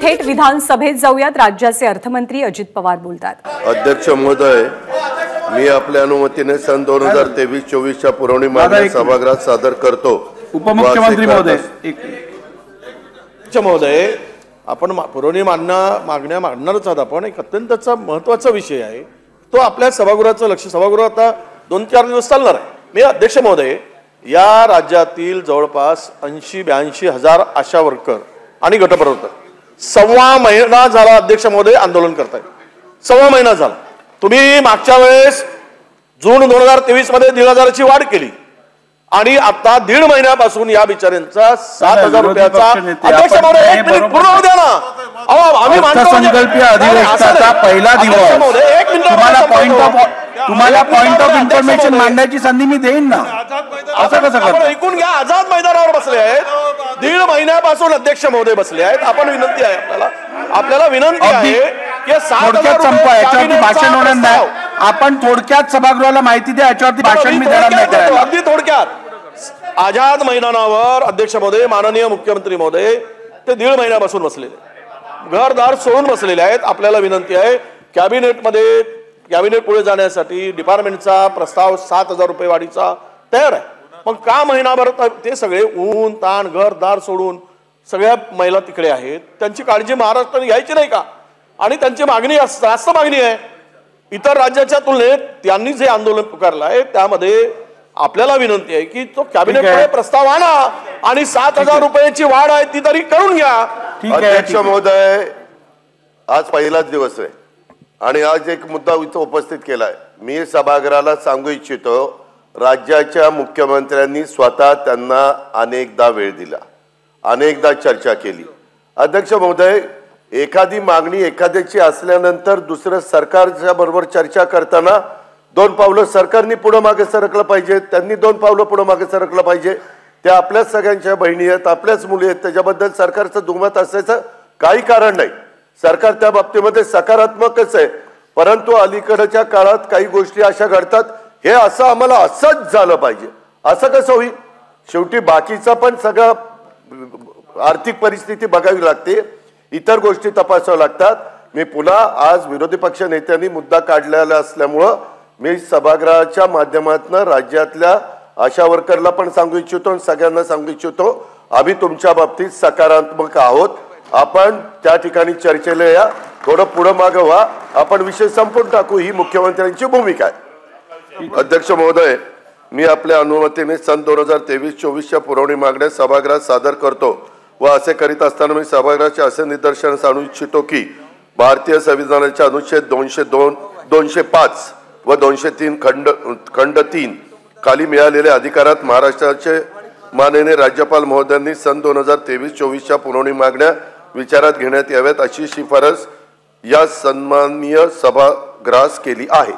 थेट विधानसभेत जाऊयात. राज्याचे अर्थमंत्री अजित पवार बोलतात. अध्यक्ष महोदय, मी आपल्या अनुमतीने सन 2023-24च्या पुरवणी मागण्या सभागृहात सादर करतो. उपमुख्यमंत्री महोदय, महोदय, आपण पुरवणी मागण्या मांडणारच आहोत. आपण एक अत्यंत महत्त्वाचा विषय आहे तो आपल्या सभागृहाचं लक्ष. सभागृह आता 2-4 दिवस चालणार आहे. मी अध्यक्ष महोदय, या राज्यातील जवळपास 80-82 हजार आशा वर्कर आणि गटप्रवर्तक 1.25 महिना झाला अध्यक्ष महोदय आंदोलन करतायत. 1.25 महिना झाला. तुम्ही मागच्या वेळेस जून 2023 मध्ये 1,500ची वाढ केली आणि आता 1.5 महिन्यापासून या बिचाऱ्यांचा 7,000 रुपयाचा. अध्यक्ष महोदय, 1 मिनिट पूर्ण होऊ द्या ना. आम्ही अर्थसंकल्पीय अधिवेशनाचा पहिला दिवस. तुम्हाला पॉइंट ऑफ इन्फॉर्मेशन मांडण्याची संधी मी देईन ना. असं कसं करता? ऐकून घ्या. आझाद मैदानावर बसले आहेत. 1.5 महिन्यापासून अध्यक्ष महोदय बसले आहेत. आपण विनंती आहे आपल्याला विनंती आहे की 7,000 याच्यावरती भाषण होणार नाही. आपण थोडक्यात सभागृहाला माहिती द्या. याच्यावरती भाषण मी देणार नाही. अगदी थोडक्यात. आझाद मैदानावर अध्यक्ष महोदय, माननीय मुख्यमंत्री महोदय ते 1.5 महिन्यापासून बसलेले, घरदार सोडून बसलेले आहेत. आपल्याला विनंती आहे कॅबिनेट पुढे जाण्यासाठी डिपार्टमेंटचा प्रस्ताव 7,000 रुपये वाढीचा तयार आहे. मग का महिनाभर ते सगळे ऊन ताण घरदार सोडून सगळ्या महिला तिकडे आहेत. त्यांची काळजी महाराष्ट्राने घ्यायची नाही का? आणि त्यांची मागणी जास्त मागणी आहे. इतर राज्याच्या तुलनेत त्यांनी जे आंदोलन पुकारलं आहे त्यामध्ये आपल्याला विनंती आहे की तो कॅबिनेटमध्ये प्रस्ताव आणा आणि 7,000 रुपयाची वाढ आहे ती तरी करून घ्या. अध्यक्ष महोदय, आज पहिलाच दिवस आहे आणि आज एक मुद्दा इथं उपस्थित केलाय. मी सभागृहाला सांगू इच्छितो, राज्याच्या मुख्यमंत्र्यांनी स्वतः त्यांना अनेकदा वेळ दिला, अनेकदा चर्चा केली. अध्यक्ष महोदय, एखादी मागणी एखाद्याची असल्यानंतर दुसरं सरकारच्या बरोबर चर्चा करताना 2 पावलं सरकारने पुढे मागे सरकलं पाहिजे, त्यांनी 2 पावलं पुढे मागे सरकलं पाहिजे. त्या आपल्याच सगळ्यांच्या बहिणी आहेत, आपल्याच मुली आहेत. त्याच्याबद्दल सरकारचं दुमत असायचं काही कारण नाही. सरकार त्या बाबतीमध्ये सकारात्मकच आहे. परंतु अलीकडच्या काळात काही गोष्टी अशा घडतात, हे असं आम्हाला असंच झालं पाहिजे, असं कसं होईल? शेवटी बाकीचा पण सगळं आर्थिक परिस्थिती बघावी लागते, इतर गोष्टी तपासाव्या लागतात. मी पुन्हा आज विरोधी पक्ष नेत्यांनी मुद्दा काढलेला असल्यामुळं मी सभागृहाच्या माध्यमातून राज्यातल्या आशा वर्करला पण सांगू इच्छितो आणि सगळ्यांना सांगू इच्छितो, आम्ही तुमच्या बाबतीत सकारात्मक आहोत. आपण त्या ठिकाणी चर्चेला या, थोडं पुढं मागं व्हा, आपण विषय संपून टाकू, ही मुख्यमंत्र्यांची भूमिका आहे. अध्यक्ष महोदय, मी आपल्या अनुमतीने सन 2023-24च्या पुरवणी मागण्या सभागृहात सादर करतो व असे करीत असताना मी सभागृहाचे असे निदर्शनास आणू इच्छितो की भारतीय संविधानाच्या अनुच्छेद 202, 205 व 203 खंड 3 खाली मिळालेल्या अधिकारात महाराष्ट्राचे माननीय राज्यपाल महोदयांनी सन 2023-24च्या पुरवणी मागण्या विचारात घेण्यात याव्यात अशी शिफारस या सन्माननीय सभागृहास केली आहे.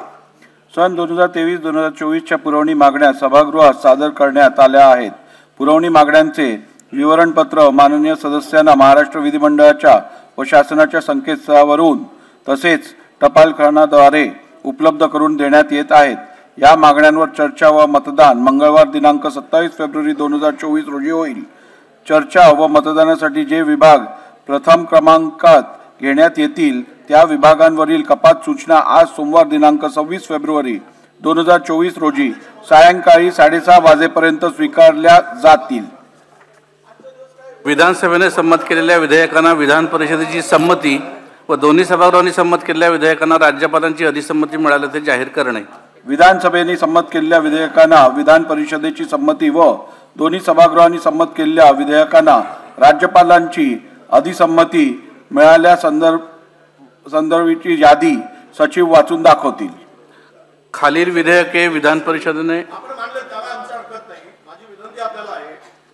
सन 2023-2024च्या पुरवणी मागण्या सभागृहात सादर करण्यात आल्या आहेत. पुरवणी मागण्यांचे विवरणपत्र माननीय सदस्यांना महाराष्ट्र विधिमंडळाच्या व शासनाच्या संकेतस्थळावरून तसेच टपालखानाद्वारे उपलब्ध करून देण्यात येत आहेत. या मागण्यांवर चर्चा व मतदान मंगळवार दिनांक 27 फेब्रुवारी 2024 रोजी होईल. चर्चा व मतदानासाठी जे विभाग प्रथम क्रमांकात घेण्यात येतील त्या विभागांवरील कपात सूचना आज सोमवार दिनांक 26 फेब्रुवारी 2024 रोजी सायंकाळी 6:30 वाजेपर्यंत स्वीकारल्या जातील. विधानसभेने संमत केलेल्या विधेयकांना विधान परिषदेची संमती व दोन्ही सभागृहांनी संमत केलेल्या विधेयकांना राज्यपालांची अधिसंमती मिळाल्याचे जाहीर करणे. विधानसभेने संमत केलेल्या विधेयकांना विधान परिषदेची संमती व दोन्ही सभागृहांनी संमत केलेल्या विधेयकांना राज्यपालांची अधिसंमती मिळाल्या संदर्भाची यादी सचिव वाचून दाखवतील. खालील विधेयके विधान परिषदेने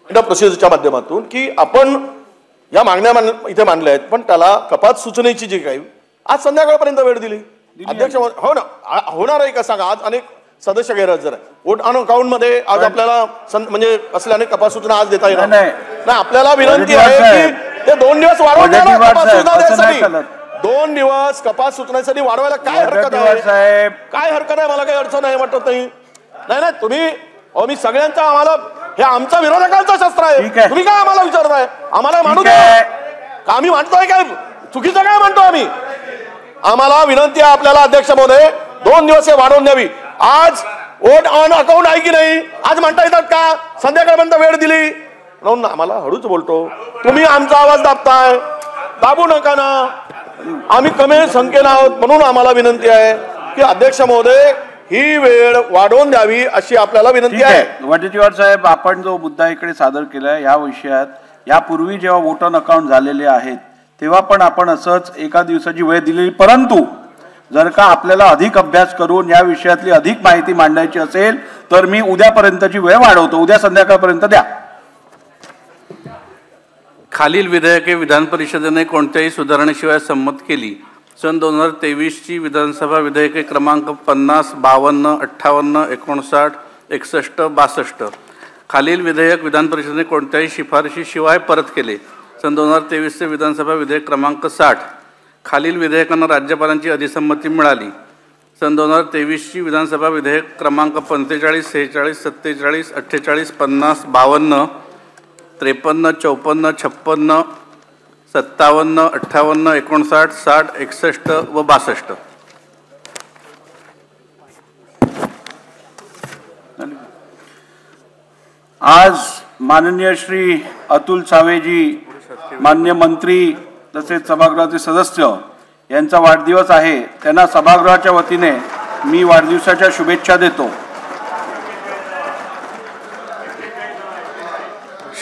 प्रोसिजरच्या माध्यमातून की आपण या मागण्या इथे मांडल्या आहेत, पण त्याला कपात सूचनेची जी काही आज संध्याकाळपर्यंत वेळ दिली. अध्यक्ष हो ना, होणार आहे का सांगा? आज अनेक सदस्य गैरहजर आहे. वोट ऑन अकाउंट मध्ये आज आपल्याला म्हणजे असल्या अनेक कपात सूचना आज देता येणार नाही. आपल्याला विनंती आहे की ते 2 दिवस वाढवून द्या ना कपात सूचना देण्यासाठी. 2 दिवस कपात सूचनेसाठी वाढवायला काय हरकत आहे? काय हरकत आहे? मला काही अडचण नाही वाटत नाही. नाही तुम्ही मी सगळ्यांचा, आम्हाला हे आमचा विरोधकांचा शस्त्र आहे. तुम्ही काय आम्हाला विचारताय? आम्हाला मानू द्या. का आम्ही मांडतोय काय चुकीचं काय म्हणतो आम्ही? आम्हाला विनंती आहे आपल्याला अध्यक्ष महोदय 2 दिवस हे वाढवून द्यावी. आज वोट ऑन अकाउंट आहे की नाही आज म्हणता येतात का? संध्याकाळपर्यंत वेळ दिली म्हणून आम्हाला हळूच बोलतो. तुम्ही आमचा आवाज दाबताय, दाबू नका ना. आम्ही कमी संख्येनं आहोत म्हणून आम्हाला विनंती आहे की अध्यक्ष महोदय ही वेळ वाढवून द्यावी अशी आपल्याला विनंती आहे. वडेट्टीवार साहेब, आपण जो मुद्दा इकडे सादर केलाय या विषयात यापूर्वी जेव्हा वोट ऑन अकाउंट झालेले आहेत तेव्हा पण आपण असंच एका दिवसाची वेळ दिलेली, परंतु जर का आपल्याला अधिक अभ्यास करून या विषयातली अधिक माहिती मांडायची असेल तर मी उद्यापर्यंतची वेळ वाढवतो. उद्या संध्याकाळपर्यंत द्या. खालील विधेयके विधान परिषदेने कोणत्याही सुधारणेशिवाय संमत केली. सन 2023ची विधानसभा विधेयके क्रमांक 50, 52, 58, 59, 61, 62. खालील विधेयक विधान परिषदेने कोणत्याही शिफारशीशिवाय परत केले. सन 2023चे विधानसभा विधेयक क्रमांक 60. खालील विधेयकांना राज्यपालांची अधिसंमती मिळाली. सन 2023ची विधानसभा विधेयक क्रमांक 45, 46, 47, 48, 50, 52, 53, 54, 56, 57, 58, 59, 60, 61 व 62. आज माननीय श्री अतुल सावेजी, मान्य मंत्री तसेच सभागृहाचे सदस्य यांचा वाढदिवस आहे. त्यांना सभागृहाच्या वतीने मी वाढदिवसाच्या शुभेच्छा देतो.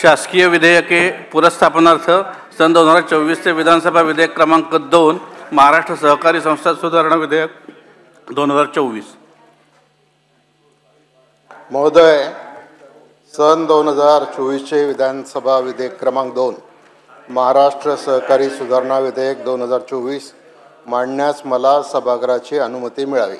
शासकीय विधेयके पुरस्थापनार्थ सन 2024चे विधानसभा विधेयक क्रमांक 2 महाराष्ट्र सहकारी संस्था सुधारणा विधेयक 2024. महोदय, सन 2024चे विधानसभा विधेयक क्रमांक 2 महाराष्ट्र सहकारी सुधारणा विधेयक 2024 मांडण्यास मला सभागृहाची अनुमती मिळावी.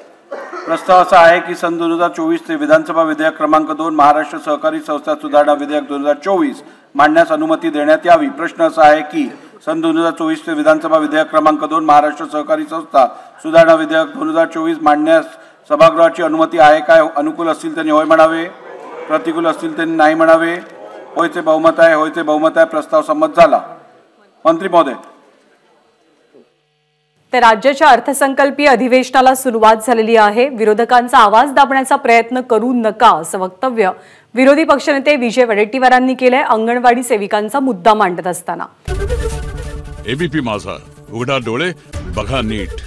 प्रस्ताव असा आहे की सन 2024चे विधानसभा विधेयक क्रमांक 2 महाराष्ट्र सहकारी संस्था सुधारणा विधेयक 2024 मांडण्यास अनुमती देण्यात यावी. प्रश्न असा आहे की सन 2024चे विधानसभा विधेयक क्रमांक 2 महाराष्ट्र सहकारी संस्था सुधारणा विधेयक 2024 मांडण्यास सभागृहाची अनुमती आहे काय? अनुकूल असतील त्यांनी होय म्हणावे, प्रतिकूल असतील त्यांनी नाही म्हणावे. होयचे बहुमत आहे, होयचे बहुमत आहे. प्रस्ताव संमत झाला. मंत्री महोदय. तर राज्याच्या अर्थसंकल्पीय अधिवेशनाला सुरुवात झालेली आहे. विरोधकांचा आवाज दाबण्याचा प्रयत्न करू नका असं वक्तव्य विरोधी पक्षनेते विजय वडेट्टीवारांनी केलंय अंगणवाडी सेविकांचा मुद्दा मांडत असताना. एबीपी माझा, उघडा डोळे बघा नीट.